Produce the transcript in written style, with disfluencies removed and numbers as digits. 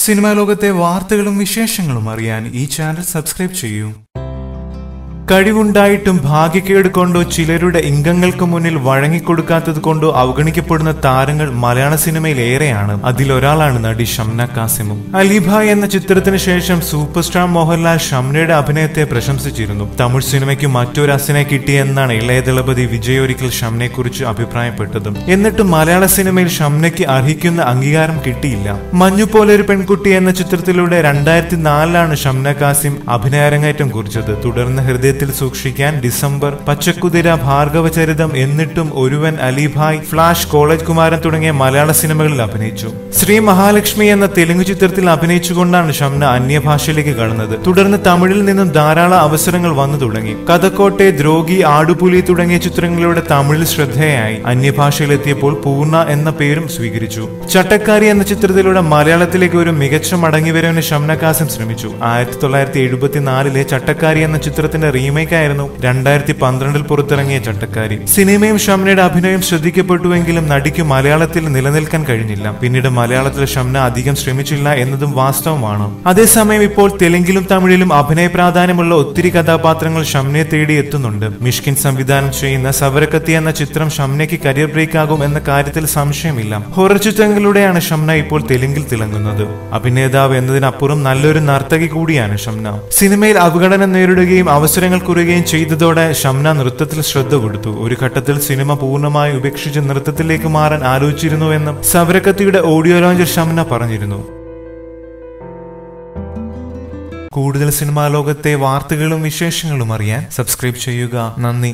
Cinema ലോകത്തെ വാർത്തകളും വിശേഷങ്ങളും അറിയാൻ ഈ ചാനൽ സബ്സ്ക്രൈബ് ചെയ്യൂ. കഴിവുണ്ടായിട്ടും ഭാഗ്യക്കേട് കൊണ്ടോ ചിലരുടെ ഇംഗങ്ങൾക്ക് മുന്നിൽ വഴങ്ങിക്കൊടുക്കാത്തത് കൊണ്ടോ അവഗണിക്കപ്പെടുന്ന താരങ്ങൾ മലയാള സിനിമയിൽ ഏറെയാണ്. അതിലൊരാളാണ് നടി ഷംന കാസിമും. അലിഭായ് എന്ന ചിത്രത്തിന് ശേഷം സൂപ്പർ സ്റ്റാർ മോഹൻലാൽ ഷംനയുടെ അഭിനയത്തെ പ്രശംസിച്ചിരുന്നു. തമിഴ് സിനിമയ്ക്ക് മറ്റൊരു അസിനെ കിട്ടിയെന്നാണ് ഇളയ ദളപതി വിജയ് ഒരിക്കൽ ഷംനയെ കുറിച്ച് അഭിപ്രായപ്പെട്ടത്. എന്നിട്ടും മലയാള സിനിമയിൽ ഷംനയ്ക്ക് അർഹിക്കുന്ന അംഗീകാരം കിട്ടിയില്ല. മഞ്ഞു പോലൊരു പെൺകുട്ടി എന്ന ചിത്രത്തിലൂടെ 2004 ഷംന കാസിം അഭിനയാരങ്ങേറ്റം കുറിച്ചത്. തുടർന്ന് ഹൃദയത്തിൽ സൂക്ഷിക്കാൻ, ഡിസംബർ, പച്ചക്കുതിര, ഭാർഗവചരിതം, എന്നിട്ടും ഒരുവൻ, അലിഭായ്, ഫ്ലാഷ്, കോളേജ് കുമാരൻ തുടങ്ങിയ മലയാള സിനിമകളിൽ അഭിനയിച്ചു. ശ്രീ മഹാലക്ഷ്മി എന്ന തെലുങ്ക് ചിത്രത്തിൽ അഭിനയിച്ചുകൊണ്ടാണ് ഷംന അന്യഭാഷയിലേക്ക് കടന്നത്. തുടർന്ന് തമിഴിൽ നിന്നും ധാരാളം അവസരങ്ങൾ വന്നു തുടങ്ങി. കഥക്കോട്ടെ, ദ്രോഗി, ആടുപുലി തുടങ്ങിയ ചിത്രങ്ങളിലൂടെ തമിഴിൽ ശ്രദ്ധേയായി. അന്യഭാഷയിലെത്തിയപ്പോൾ പൂർണ്ണ എന്ന പേരും സ്വീകരിച്ചു. ചട്ടക്കാരി എന്ന ചിത്രത്തിലൂടെ മലയാളത്തിലേക്ക് ഒരു മികച്ച മടങ്ങിവരവിന് ഷംന കാസിം ശ്രമിച്ചു. 1974 ചട്ടക്കാരി എന്ന ചിത്രത്തിന്റെ റീമേക്ക് ആയിരുന്നു 2012 പുറത്തിറങ്ങിയ ചട്ടക്കാരി. സിനിമയും ഷംനയുടെ അഭിനയം ശ്രദ്ധിക്കപ്പെട്ടുവെങ്കിലും നടിക്ക് മലയാളത്തിൽ നിലനിൽക്കാൻ കഴിഞ്ഞില്ല. പിന്നീട് മലയാളത്തിൽ ഷംന അധികം ശ്രമിച്ചില്ല എന്നതും വാസ്തവമാണ്. അതേസമയം ഇപ്പോൾ തെലുങ്കിലും തമിഴിലും അഭിനയ പ്രാധാന്യമുള്ള ഒത്തിരി കഥാപാത്രങ്ങൾ ഷംനയെ തേടി എത്തുന്നുണ്ട്. മിഷ്കിൻ സംവിധാനം ചെയ്യുന്ന സവരക്കത്തി എന്ന ചിത്രം ഷംനയ്ക്ക് കരിയർ ബ്രേക്ക് ആകും എന്ന കാര്യത്തിൽ സംശയമില്ല. ഹൊറർ ചിത്രങ്ങളിലൂടെയാണ് ഷംന ഇപ്പോൾ തെലുങ്കിൽ തിളങ്ങുന്നത്. അഭിനേതാവ് എന്നതിനപ്പുറം നല്ലൊരു നർത്തകി കൂടിയാണ് ഷംന. സിനിമയിൽ അവഗണന നേരിടുകയും അവസരങ്ങൾ കുറയുകയും ചെയ്തതോടെ ഷംന നൃത്തത്തിൽ ശ്രദ്ധ കൊടുത്തു. ഒരു ഘട്ടത്തിൽ സിനിമ പൂർണ്ണമായി ഉപേക്ഷിച്ച് നൃത്തത്തിലേക്ക് മാറാൻ ആലോചിച്ചിരുന്നുവെന്നും സവരക്കത്തിയുടെ ഓഡിയോ ലോഞ്ചിൽ ഷംന പറഞ്ഞിരുന്നു. കൂടുതൽ സിനിമാ ലോകത്തെ വാർത്തകളും വിശേഷങ്ങളും അറിയാൻ സബ്സ്ക്രൈബ് ചെയ്യുക. നന്ദി.